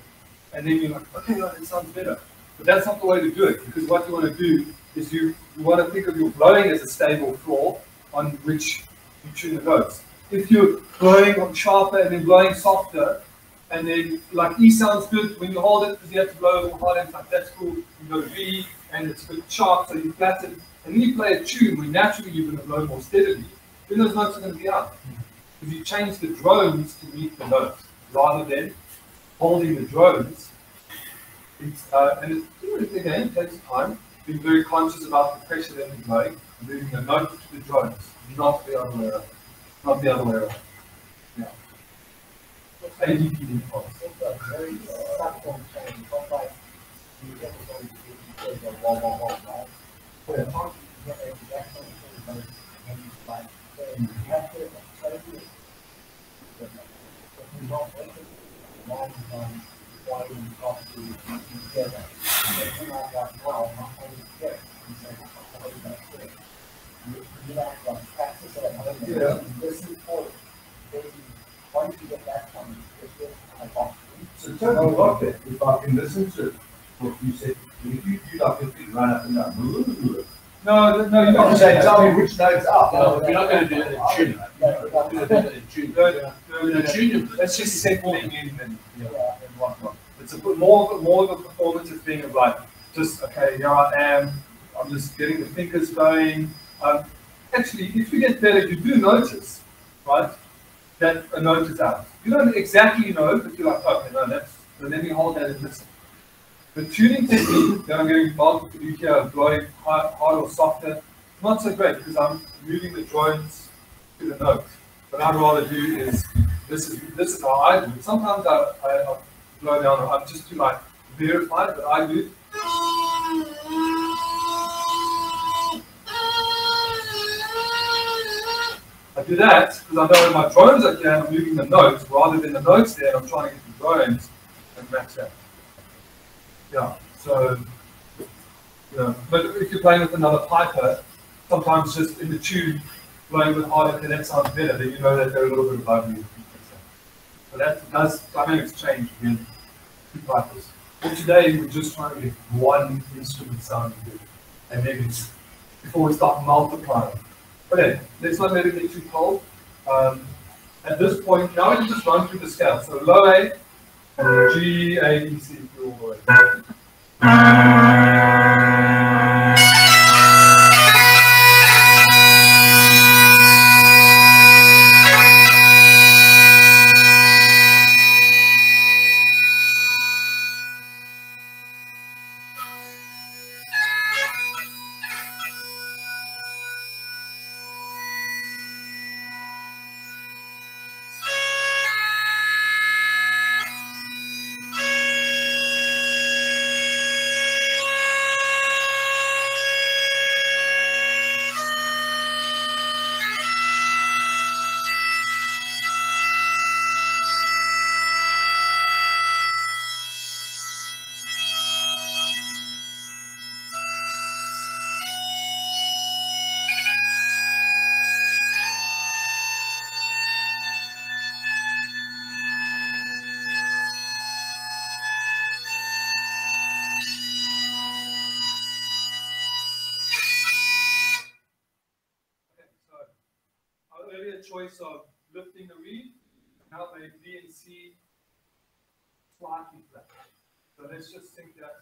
and then you're like, okay, no, that sounds better. But that's not the way to do it, because what you want to do is you want to think of your blowing as a stable floor on which you tune the notes. If you're blowing on sharper and then blowing softer, and then like E sounds good when you hold it because you have to blow a little harder, it's like that's cool. You go V and it's a bit sharp, so you flatten. And then you play a tune where naturally you're going to blow more steadily, then those notes are going to be up. Because you change the drones to meet the notes rather than holding the drones. And again, it takes time. Being very conscious about the pressure that you're blowing and moving the note to the drones, not the other way around. Not the other way around. Yeah. ADP default. It's a very subtle change. It's like you get the very big of right? So the time you get a reaction to those and you like you have to take it. If you're not working, long time why you talk to together. If you're not like now, I'm not going to get it. You say, I'm going to get it. You know, like practice it at home. Yeah. Listen for it. Then once you get that from it's just kind of off. So tell me what that, if I can listen to what you said, if you do like if you run up and down, No, you're not I'm saying tell me which note's up. No, you're not going to do it in tune. You're going to do it in tune. The tune, that's just settling in and whatnot. It's more of a performative thing of like, just, okay, here I am, I'm just getting the fingers going. Actually, if you get better, you do notice, right, that a note is out. You don't exactly know, but you're like, okay, no, so let me hold that and listen. The tuning technique that I'm getting involved with you here, blowing hard or softer, not so great because I'm moving the drones to the note. What I'd rather do is, this is how I do it. Sometimes I blow down, I'm just to like verify, but I do. I do that because I know when my drones are here, I'm moving the notes rather than the notes there, I'm trying to get the drones and match that. Yeah, so, you know, but if you're playing with another piper, sometimes just in the tune, blowing with harder, okay, that sounds better, then you know that they're a little bit above you. So that does dynamics change with two pipers. But today we're just trying to get one instrument sounding good. And maybe it's before we start multiplying. Okay, let's not let it get too cold. At this point, now we can just run through the scale. So low A, G, A, B, C, all the way. Choice of lifting the reed, now they B and C slightly flat. So let's just think that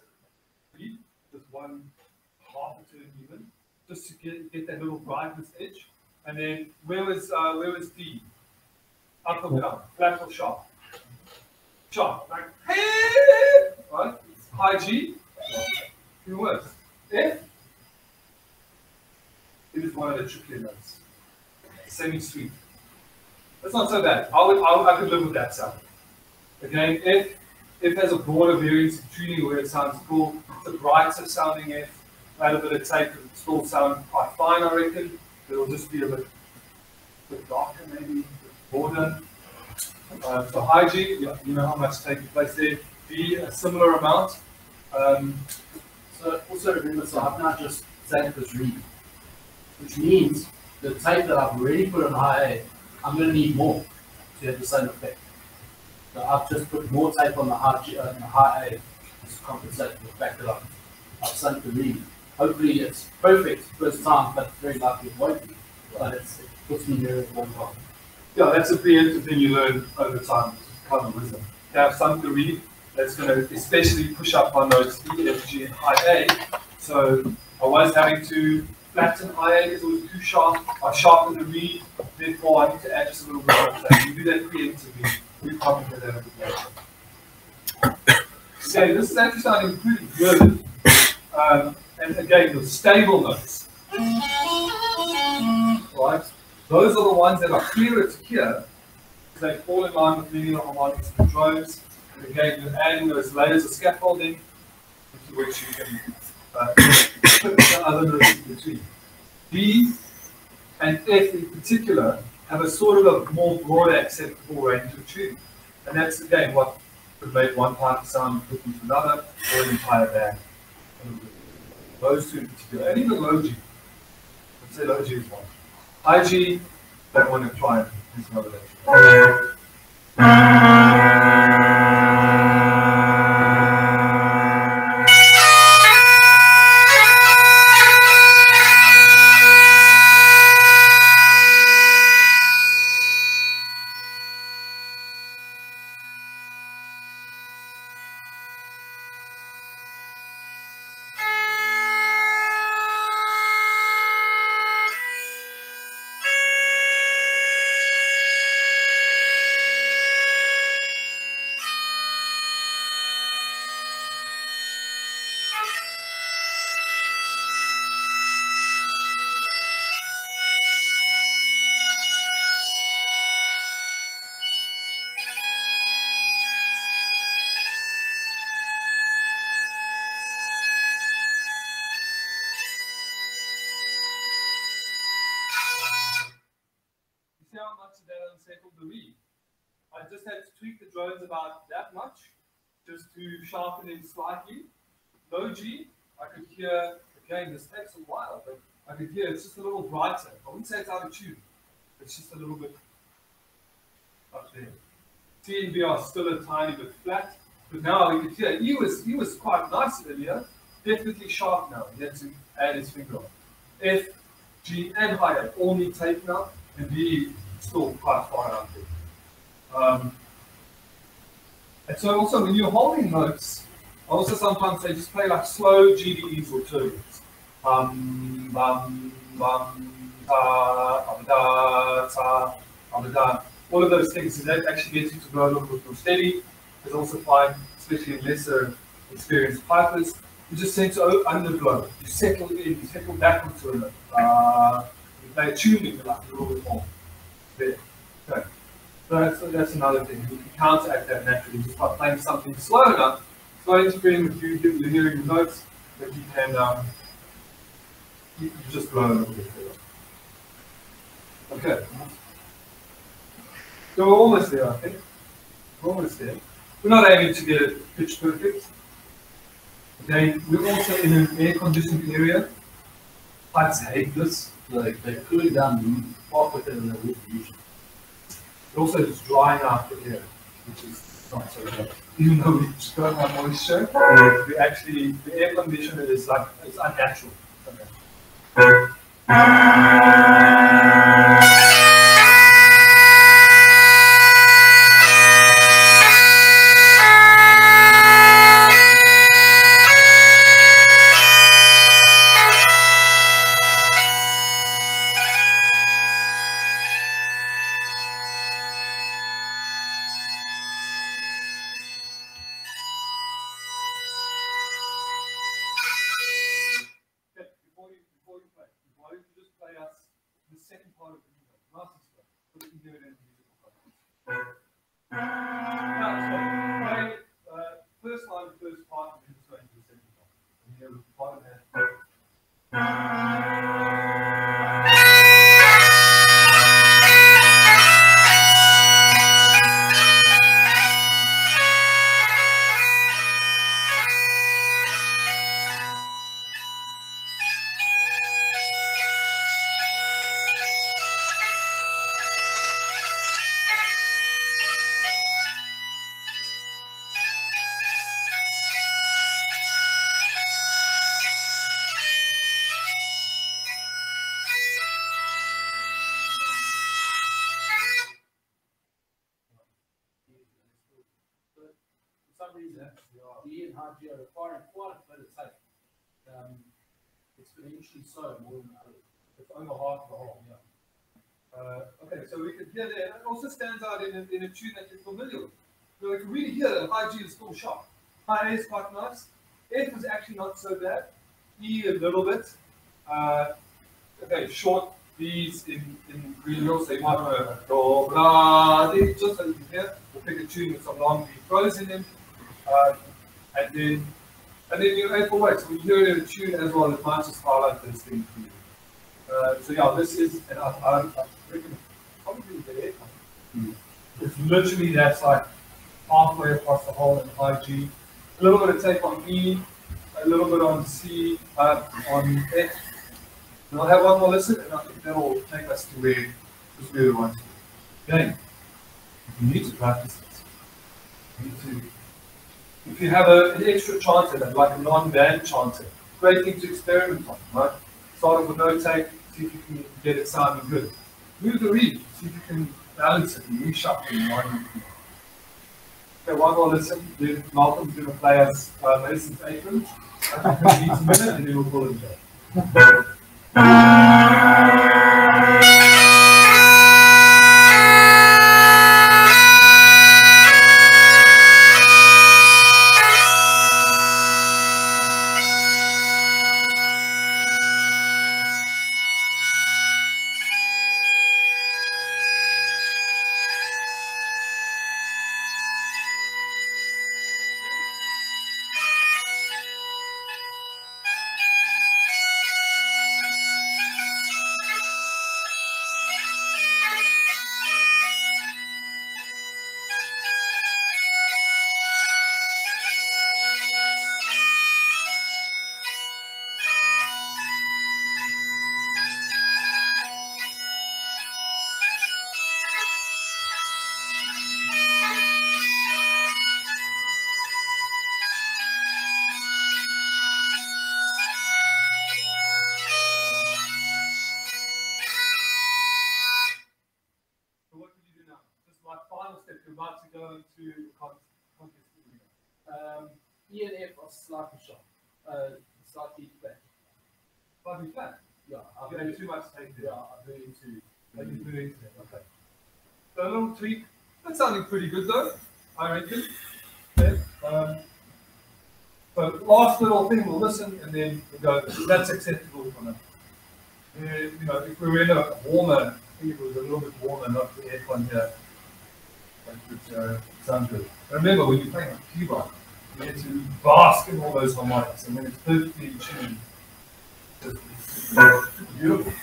reed, just one half a turn even, just to get that little brightness edge. And then where was D? Up or down? Flat or sharp? Sharp. Like hey! Right? High G. Even worse. F. It is one of the trickier notes. Semi-sweet. That's not so bad. I could live with that sound. Again, F has a broader variance of tuning where it sounds cool. It's a brighter sounding F. Add a bit of tape, it still sound quite fine, I reckon. It'll just be a bit darker, maybe, a bit broader. So high G, you know how much tape you place there. B, a similar amount. So also remember, so I've now just taken this reed, which means the tape that I've already put on high A, I'm going to need more to have the same effect. So I've just put more tape on the high A to compensate for the fact that I've sunk the reed. Hopefully it's perfect first time, but very likely it won't be. But it puts me there at one time. Yeah, that's a preemptive thing you learn over time, kind of wisdom. To have sunk the reed, that's going to especially push up on those E, F, G, and high A. So I was having to flatten high A because it was too sharp. I sharpened the reed, therefore I need to add just a little bit of that. You do that preemptively. We probably get that a bit later. Okay, this is actually sounding pretty good. And again, the stable notes. Right? Those are the ones that are clearer to hear. They fall in line with linear harmonics and drones. And again, you're adding those layers of scaffolding into which you can put the other notes in between. D and F in particular have a sort of a more broader acceptable range of tune. And that's again what could make one part sound different to another or an entire band. Those two in particular. And even low G. I'd say low G is one. High G, don't want to try and do some other things. See how much that unsettled the reed. I just had to tweak the drones about that much, just to sharpen it slightly. Low G, I could hear, again, this takes a while, but I can hear it's just a little brighter. I wouldn't say it's out of tune. It's just a little bit up there. T and B are still a tiny bit flat, but now you can hear he was quite nice earlier. Definitely sharp now. He had to add his finger on. F, G, and higher all need tape now, and B still quite far out there. And so also when you're holding notes, also sometimes they just play like slow GDEs or turbulence. Bum, bum, ta, da, ta, da. All of those things, and that actually gets you to go a little bit more steady. It's also fine, especially in lesser experienced pipers. You just tend to underblow. You settle in, you settle back into a note. You play a tuning like a little bit more. There. Okay. So that's another thing. You can counteract that naturally just by playing something slow enough. It's not interfering with you hearing the notes, but you can you just blow a little bit further. Okay. So we're almost there, I think. We're almost there. We're not aiming to get it pitch perfect. Again, we're also in an air-conditioned area. Pipes hate this. They're cooling down far quicker than they would usually. It also is drying out the air, which is not so good. Even though we just don't have moisture, we actually, the air conditioner is like, it's unnatural. Okay. Why don't you just play us the second part of the music, Masterclass, so we can hear it in the musical context. Now, so play first line, the first part, and then just go into the second part. And here with the bottom hand. For some reason, D and high G are requiring quite a bit of tape. Exponentially so, more than others. It's over half the whole, yeah. Okay, so we can hear there. It also stands out in a tune that you're familiar with. So we can really hear that high G is still sharp. High A is quite nice. F is actually not so bad. E a little bit. Okay, short B's in green hill, so you might want to go blah, just so you can hear. We'll pick a tune with some long B throws in them. And then you A for weight. So we hear it in a tune as well, it might just highlight this thing for you. So yeah, this is, and I reckon probably there. It's literally that's like halfway across the whole in high G. A little bit of tape on E, a little bit on C, on F. And I'll have one more listen, and I think that'll take us to where we want to be. Again, you need to practice this. You need to. If you have an extra chanter, like a non-band chanter, great thing to experiment on, right? Start with no tape, see if you can get it sounding good. Move the reed, see if you can balance it and reshuffle it while you. Okay, one more listen. Then Malcolm's going to play us Mason's Apron. I think he needs a minute, and then we'll call it a day. final step. You're about to go into contest. ENF are slightly sharp, slightly flat. Slightly flat. Yeah, I'm You very, have too much take there. yeah, I'm very into. Are you doing it? Okay. So a little tweak. That's sounding pretty good though, I reckon. Okay. So last little thing, we'll listen and then we'll go, that's acceptable for now. You know, if we were in a warmer, I think it was a little bit warmer, not the aircon here, that would sound good. Remember, when you're playing a keyboard, you get to bask in all those harmonics, and when it's perfectly in tune, it's beautiful.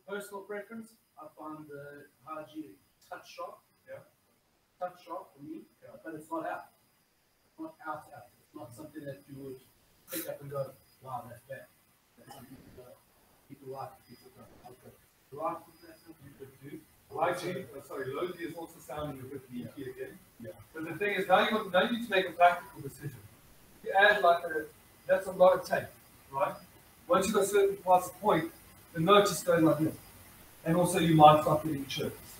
Personal preference, I find the high G touch sharp. Yeah. Touch sharp for me, but it's not out. It's not out. It's not something that you would pick up and go, wow, that's bad. That's something that people like, people don't. Okay. Right, that's something you could do. Low G is also sounding a bit leaky again. Yeah. But the thing is, now you need to make a practical decision. You add that's a lot of tape, right? Once you've got certain parts of point, the note just goes like this. And also you might start getting chirps.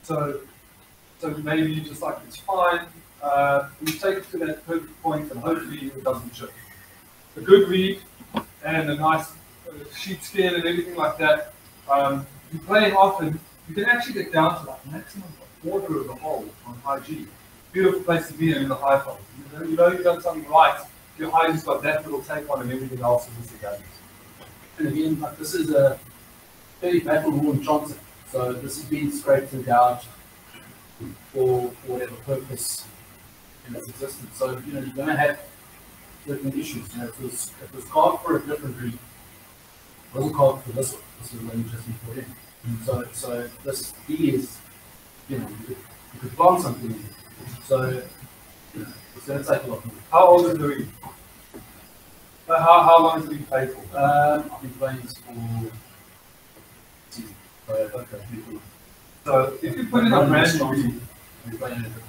So maybe you just like, it's fine. You take it to that perfect point and hopefully it doesn't chirp. A good reed and a nice sheepskin and everything like that. You play often, you can actually get down to like maximum a quarter of the hole on high G. Beautiful place to be in the high hole. You know you've done something right. Your high G's got that little tape on and everything else is just a game. And again, like this is a very battle-worn Johnson, so this has been scraped and gouged for whatever purpose in its existence. So you're going to have certain issues. It was carved for a different reason. It wasn't carved for this one. This is when you just need to put in. So this D is, you could plant something in. So it's going to take a lot more. How old is the reed? How long has it been played for? I've been playing this for season. Okay. So if you put in a brand new reed,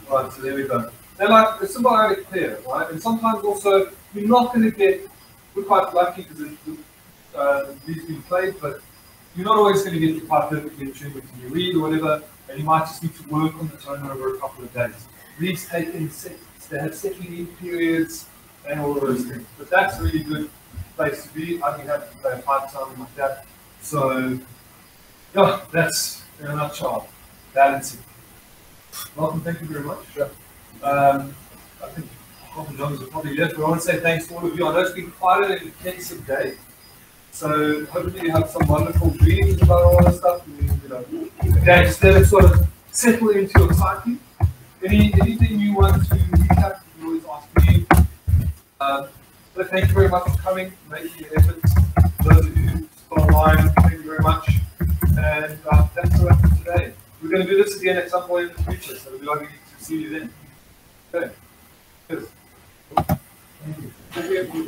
right, so there we go. They're like, it's symbiotic clear, right? And sometimes also, you're not going to get, we're quite lucky because the reed's been played, but you're not always going to get the part perfectly in tune with your reed or whatever, and you might just need to work on the tone over a couple of days. Reeds take in they have settling in periods, and all of those things. But that's a really good place to be. I'd be happy to play a part-time like that. So, yeah, that's in a nutshell, balancing. Malcolm, thank you very much. Sure. I think half the numbers are probably left, but I want to say thanks to all of you. I know it's been quite an intensive day. So hopefully you have some wonderful dreams about all this stuff. Again, just let it sort of settle into your psyche. Anything you want to recap, you always ask me. But thank you very much for coming, making the effort. Those of you still online, thank you very much. And that's all for today. We're going to do this again at some point in the future, so we'd like to see you then. Okay. Cheers. Thank you.